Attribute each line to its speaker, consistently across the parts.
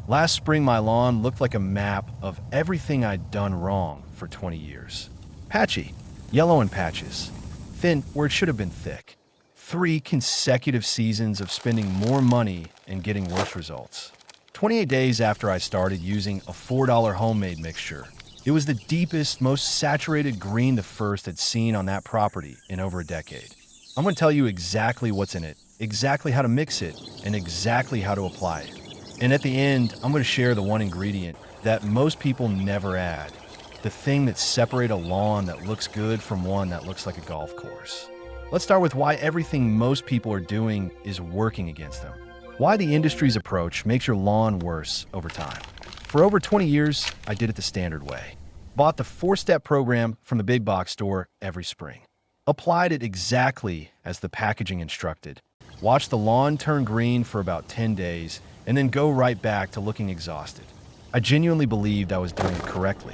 Speaker 1: Last spring, my lawn looked like a map of everything I'd done wrong for 20 years. Patchy, yellow in patches, thin where it should have been thick. 3 consecutive seasons of spending more money and getting worse results. 28 days after I started using a $4 homemade mixture, it was the deepest, most saturated green the first had seen on that property in over a decade. I'm going to tell you exactly what's in it, exactly how to mix it, and exactly how to apply it. And at the end, I'm going to share the one ingredient that most people never add, the thing that separates a lawn that looks good from one that looks like a golf course. Let's start with why everything most people are doing is working against them. Why the industry's approach makes your lawn worse over time. For over 20 years, I did it the standard way. Bought the 4-step program from the big box store every spring. Applied it exactly as the packaging instructed. Watched the lawn turn green for about 10 days, and then go right back to looking exhausted. I genuinely believed I was doing it correctly.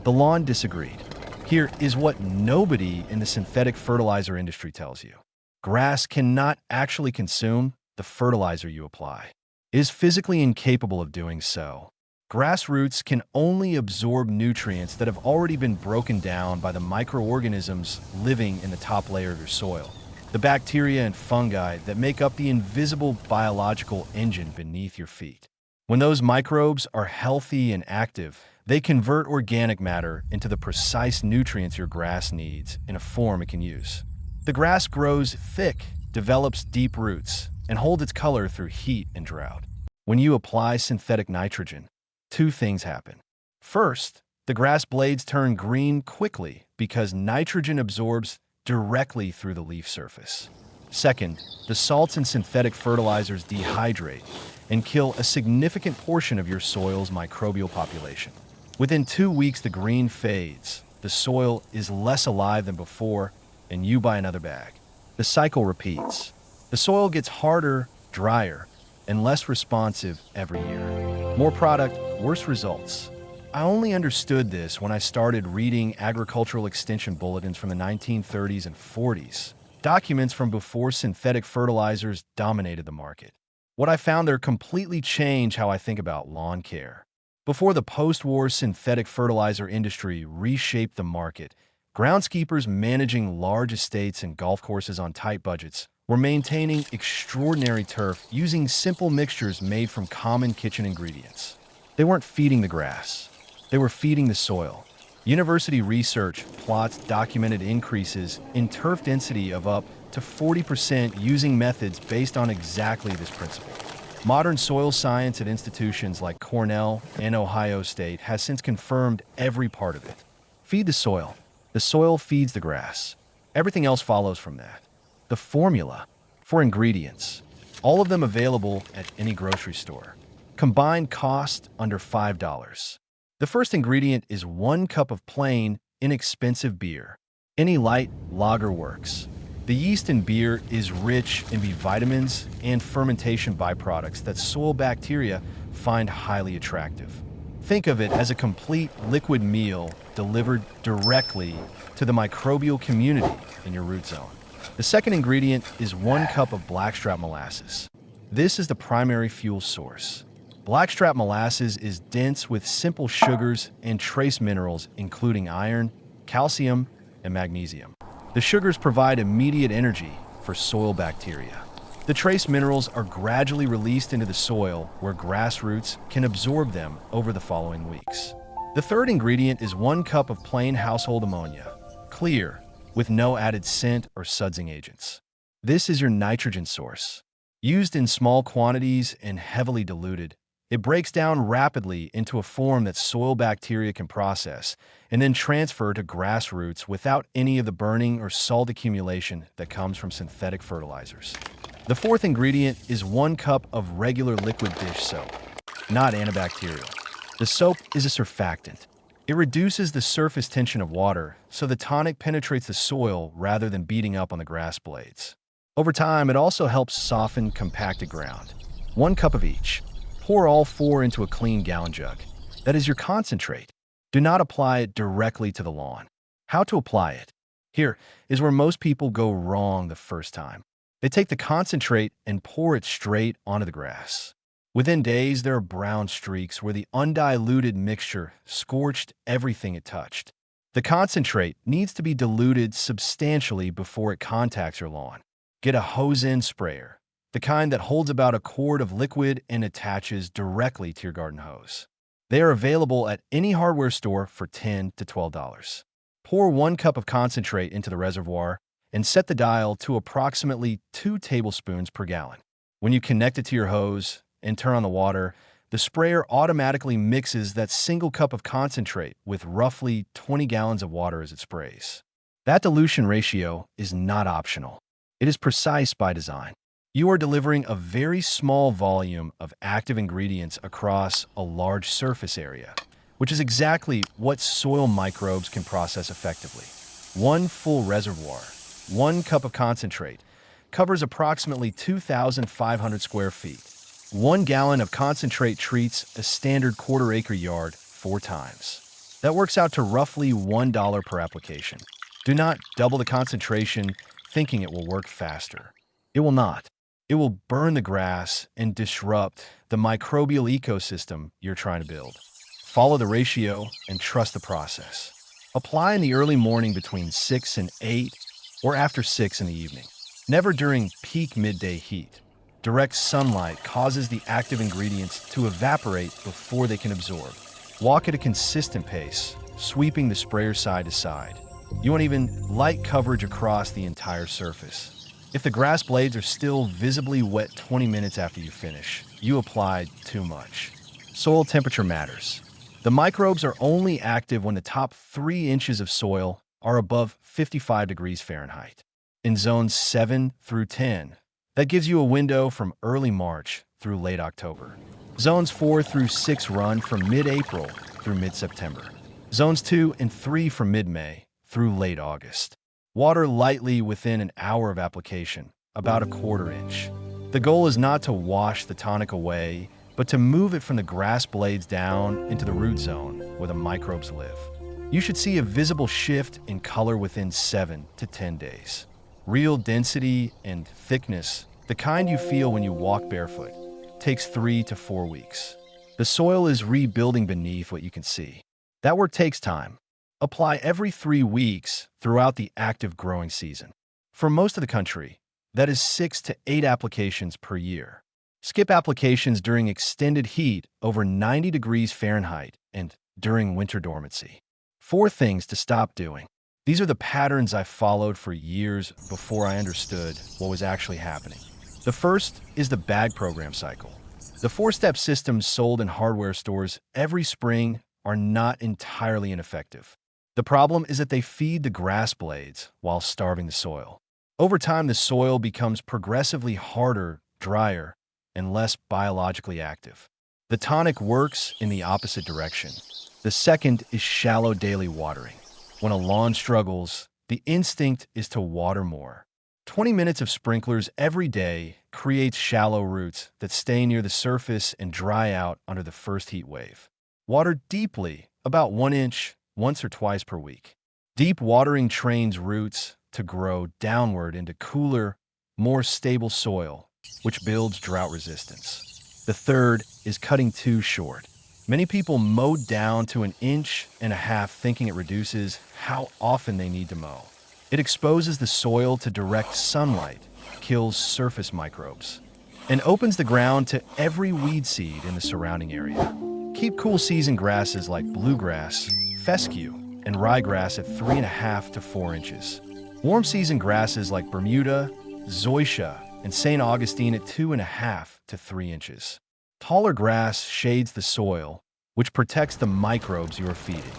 Speaker 1: The lawn disagreed. Here is what nobody in the synthetic fertilizer industry tells you. Grass cannot actually consume the fertilizer you apply. It is physically incapable of doing so. Grass roots can only absorb nutrients that have already been broken down by the microorganisms living in the top layer of your soil, the bacteria and fungi that make up the invisible biological engine beneath your feet. When those microbes are healthy and active, they convert organic matter into the precise nutrients your grass needs in a form it can use. The grass grows thick, develops deep roots, and holds its color through heat and drought. When you apply synthetic nitrogen, 2 things happen. First, the grass blades turn green quickly because nitrogen absorbs directly through the leaf surface. Second, the salts in synthetic fertilizers dehydrate and kill a significant portion of your soil's microbial population. Within 2 weeks, the green fades, the soil is less alive than before, and you buy another bag. The cycle repeats. The soil gets harder, drier, and less responsive every year. More product, worse results. I only understood this when I started reading agricultural extension bulletins from the 1930s and 40s, documents from before synthetic fertilizers dominated the market. What I found there completely changed how I think about lawn care. Before the post-war synthetic fertilizer industry reshaped the market, groundskeepers managing large estates and golf courses on tight budgets were maintaining extraordinary turf using simple mixtures made from common kitchen ingredients. They weren't feeding the grass. They were feeding the soil. University research plots documented increases in turf density of up to 40% using methods based on exactly this principle. Modern soil science at institutions like Cornell and Ohio State has since confirmed every part of it. Feed the soil. The soil feeds the grass. Everything else follows from that. The formula for ingredients, all of them available at any grocery store. Combined cost under $5. The first ingredient is 1 cup of plain, inexpensive beer. Any light lager works. The yeast in beer is rich in B vitamins and fermentation byproducts that soil bacteria find highly attractive. Think of it as a complete liquid meal delivered directly to the microbial community in your root zone. The second ingredient is 1 cup of blackstrap molasses. This is the primary fuel source. Blackstrap molasses is dense with simple sugars and trace minerals including iron, calcium, and magnesium. The sugars provide immediate energy for soil bacteria. The trace minerals are gradually released into the soil where grass roots can absorb them over the following weeks. The third ingredient is 1 cup of plain household ammonia, clear, with no added scent or sudsing agents. This is your nitrogen source. Used in small quantities and heavily diluted, it breaks down rapidly into a form that soil bacteria can process and then transfer to grass roots without any of the burning or salt accumulation that comes from synthetic fertilizers. The fourth ingredient is 1 cup of regular liquid dish soap, not antibacterial. The soap is a surfactant. It reduces the surface tension of water, so the tonic penetrates the soil rather than beating up on the grass blades. Over time, it also helps soften compacted ground. 1 cup of each. Pour all 4 into a clean gallon jug. That is your concentrate. Do not apply it directly to the lawn. How to apply it? Here is where most people go wrong the first time. They take the concentrate and pour it straight onto the grass. Within days, there are brown streaks where the undiluted mixture scorched everything it touched. The concentrate needs to be diluted substantially before it contacts your lawn. Get a hose-end sprayer, the kind that holds about a quart of liquid and attaches directly to your garden hose. They are available at any hardware store for $10 to $12. Pour 1 cup of concentrate into the reservoir and set the dial to approximately 2 tablespoons per gallon. When you connect it to your hose and turn on the water, the sprayer automatically mixes that single cup of concentrate with roughly 20 gallons of water as it sprays. That dilution ratio is not optional. It is precise by design. You are delivering a very small volume of active ingredients across a large surface area, which is exactly what soil microbes can process effectively. 1 full reservoir, 1 cup of concentrate, covers approximately 2,500 square feet. 1 gallon of concentrate treats a standard quarter-acre yard 4 times. That works out to roughly $1 per application. Do not double the concentration thinking it will work faster. It will not. It will burn the grass and disrupt the microbial ecosystem you're trying to build. Follow the ratio and trust the process. Apply in the early morning between 6 and 8 or after 6 in the evening. Never during peak midday heat. Direct sunlight causes the active ingredients to evaporate before they can absorb. Walk at a consistent pace, sweeping the sprayer side to side. You want even light coverage across the entire surface. If the grass blades are still visibly wet 20 minutes after you finish, you applied too much. Soil temperature matters. The microbes are only active when the top 3 inches of soil are above 55 degrees Fahrenheit. In zones 7 through 10, that gives you a window from early March through late October. Zones 4 through 6 run from mid-April through mid-September. Zones 2 and 3 from mid-May through late August. Water lightly within an hour of application, about a quarter inch. The goal is not to wash the tonic away, but to move it from the grass blades down into the root zone where the microbes live. You should see a visible shift in color within 7 to 10 days. Real density and thickness, the kind you feel when you walk barefoot, takes 3 to 4 weeks. The soil is rebuilding beneath what you can see. That work takes time. Apply every 3 weeks throughout the active growing season. For most of the country, that is 6 to 8 applications per year. Skip applications during extended heat over 90 degrees Fahrenheit and during winter dormancy. 4 things to stop doing. These are the patterns I followed for years before I understood what was actually happening. The first is the bag program cycle. The 4-step systems sold in hardware stores every spring are not entirely ineffective. The problem is that they feed the grass blades while starving the soil. Over time, the soil becomes progressively harder, drier, and less biologically active. The tonic works in the opposite direction. The second is shallow daily watering. When a lawn struggles, the instinct is to water more. 20 minutes of sprinklers every day creates shallow roots that stay near the surface and dry out under the first heat wave. Water deeply, about 1 inch, once or twice per week. Deep watering trains roots to grow downward into cooler, more stable soil, which builds drought resistance. The third is cutting too short. Many people mow down to 1.5 inches thinking it reduces how often they need to mow. It exposes the soil to direct sunlight, kills surface microbes, and opens the ground to every weed seed in the surrounding area. Keep cool season grasses like bluegrass, fescue, and ryegrass at 3.5 to 4 inches. Warm season grasses like Bermuda, zoysia, and St. Augustine at 2.5 to 3 inches. Taller grass shades the soil, which protects the microbes you are feeding.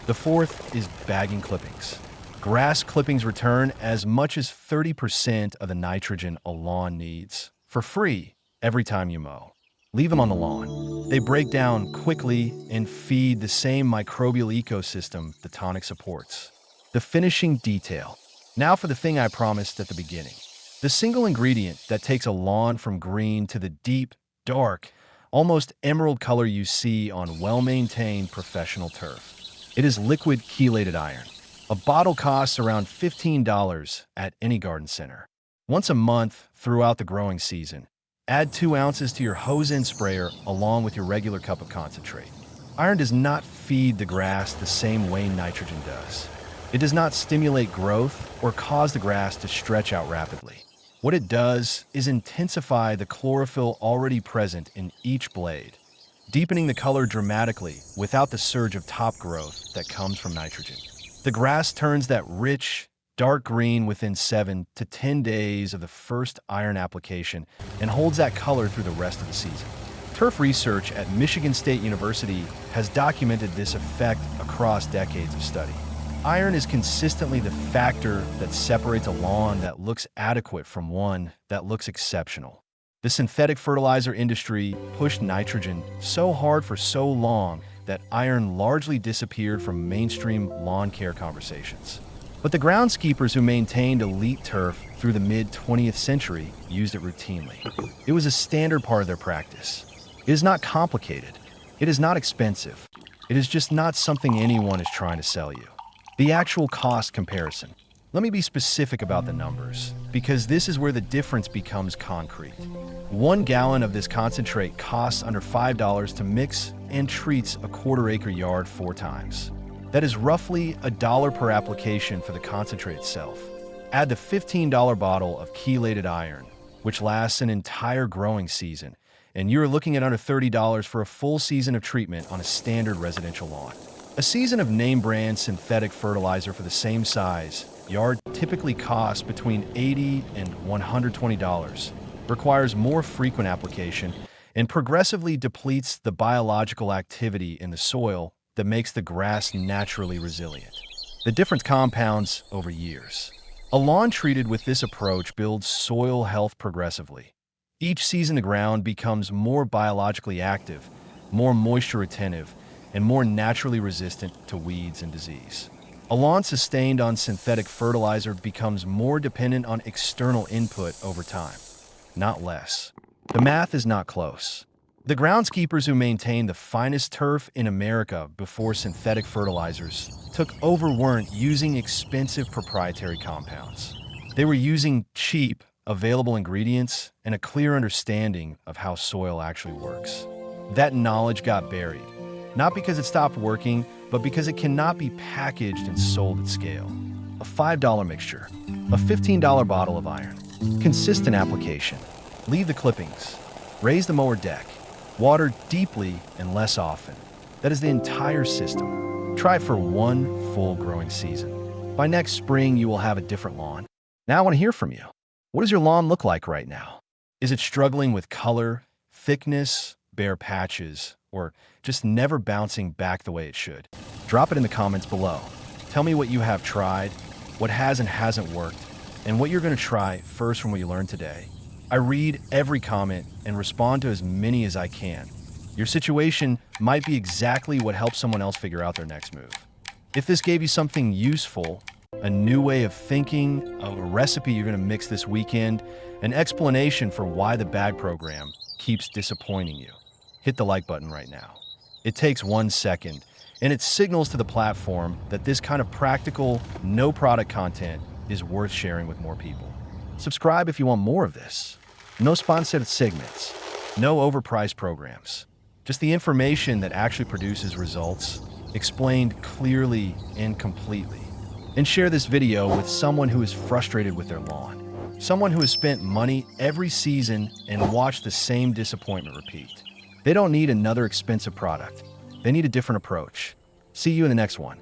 Speaker 1: The fourth is bagging clippings. Grass clippings return as much as 30% of the nitrogen a lawn needs, for free, every time you mow. Leave them on the lawn. They break down quickly and feed the same microbial ecosystem the tonic supports. The finishing detail. Now for the thing I promised at the beginning. The single ingredient that takes a lawn from green to the deep, dark, almost emerald color you see on well-maintained professional turf. It is liquid chelated iron. A bottle costs around $15 at any garden center. Once a month throughout the growing season, Add 2 ounces to your hose-in sprayer along with your regular cup of concentrate. Iron does not feed the grass the same way nitrogen does. It does not stimulate growth or cause the grass to stretch out rapidly. What it does is intensify the chlorophyll already present in each blade, deepening the color dramatically without the surge of top growth that comes from nitrogen. The grass turns that rich, dark green within 7 to 10 days of the first iron application and holds that color through the rest of the season. Turf research at Michigan State University has documented this effect across decades of study. Iron is consistently the factor that separates a lawn that looks adequate from one that looks exceptional. The synthetic fertilizer industry pushed nitrogen so hard for so long that iron largely disappeared from mainstream lawn care conversations. But the groundskeepers who maintained elite turf through the mid-20th century used it routinely. It was a standard part of their practice. It is not complicated. It is not expensive. It is just not something anyone is trying to sell you. The actual cost comparison. Let me be specific about the numbers, because this is where the difference becomes concrete. 1 gallon of this concentrate costs under $5 to mix and treats a quarter-acre yard 4 times. That is roughly $1 per application for the concentrate itself. Add the $15 bottle of chelated iron, which lasts an entire growing season, and you're looking at under $30 for a full season of treatment on a standard residential lawn. A season of name-brand synthetic fertilizer for the same size yard typically costs between $80 and $120, requires more frequent application, and progressively depletes the biological activity in the soil that makes the grass naturally resilient. The difference compounds over years. A lawn treated with this approach builds soil health progressively. Each season the ground becomes more biologically active, more moisture retentive, and more naturally resistant to weeds and disease. A lawn sustained on synthetic fertilizer becomes more dependent on external input over time, not less. The math is not close. The groundskeepers who maintained the finest turf in America before synthetic fertilizers took over weren't using expensive proprietary compounds. They were using cheap, available ingredients and a clear understanding of how soil actually works. That knowledge got buried, not because it stopped working, but because it cannot be packaged and sold at scale. A $5 mixture, a $15 bottle of iron, consistent application, leave the clippings, raise the mower deck, water deeply and less often. That is the entire system. Try it for 1 full growing season. By next spring, you will have a different lawn. Now I want to hear from you. What does your lawn look like right now? Is it struggling with color, thickness, bare patches, or just never bouncing back the way it should? Drop it in the comments below. Tell me what you have tried, what has and hasn't worked, and what you're going to try first from what you learned today. I read every comment and respond to as many as I can. Your situation might be exactly what helps someone else figure out their next move. If this gave you something useful, a new way of thinking, a recipe you're going to mix this weekend, an explanation for why the bag program keeps disappointing you, hit the like button right now. It takes 1 second, and it signals to the platform that this kind of practical, no product content is worth sharing with more people. Subscribe if you want more of this. No sponsored segments, no overpriced programs. Just the information that actually produces results, explained clearly and completely. And share this video with someone who is frustrated with their lawn. Someone who has spent money every season and watched the same disappointment repeat. They don't need another expensive product. They need a different approach. See you in the next one.